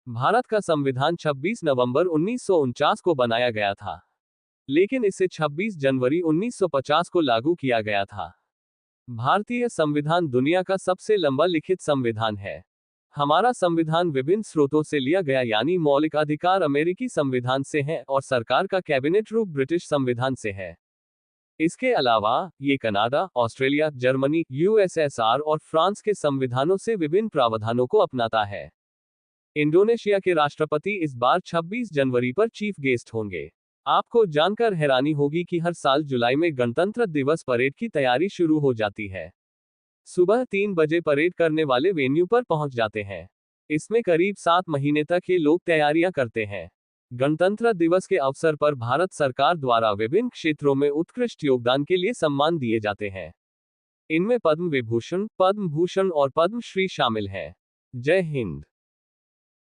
भारत का संविधान 26 नवंबर 1949 को बनाया गया था, लेकिन इसे 26 जनवरी 1950 को लागू किया गया था। भारतीय संविधान दुनिया का सबसे लंबा लिखित संविधान है। हमारा संविधान विभिन्न स्रोतों से लिया गया यानी मौलिक अधिकार अमेरिकी संविधान से है और सरकार का कैबिनेट रूप ब्रिटिश संविधान से है। इसके अलावा ये कनाडा, ऑस्ट्रेलिया, जर्मनी, यूएसएसआर और फ्रांस के संविधानों से विभिन्न प्रावधानों को अपनाता है। इंडोनेशिया के राष्ट्रपति इस बार 26 जनवरी पर चीफ गेस्ट होंगे। आपको जानकर हैरानी होगी कि हर साल जुलाई में गणतंत्र दिवस परेड की तैयारी शुरू हो जाती है। सुबह 3 बजे परेड करने वाले वेन्यू पर पहुंच जाते हैं। इसमें करीब 7 महीने तक ये लोग तैयारियां करते हैं। गणतंत्र दिवस के अवसर पर भारत सरकार द्वारा विभिन्न क्षेत्रों में उत्कृष्ट योगदान के लिए सम्मान दिए जाते हैं। इनमें पद्म विभूषण, पद्म भूषण और पद्म श्री शामिल हैं। जय हिंद।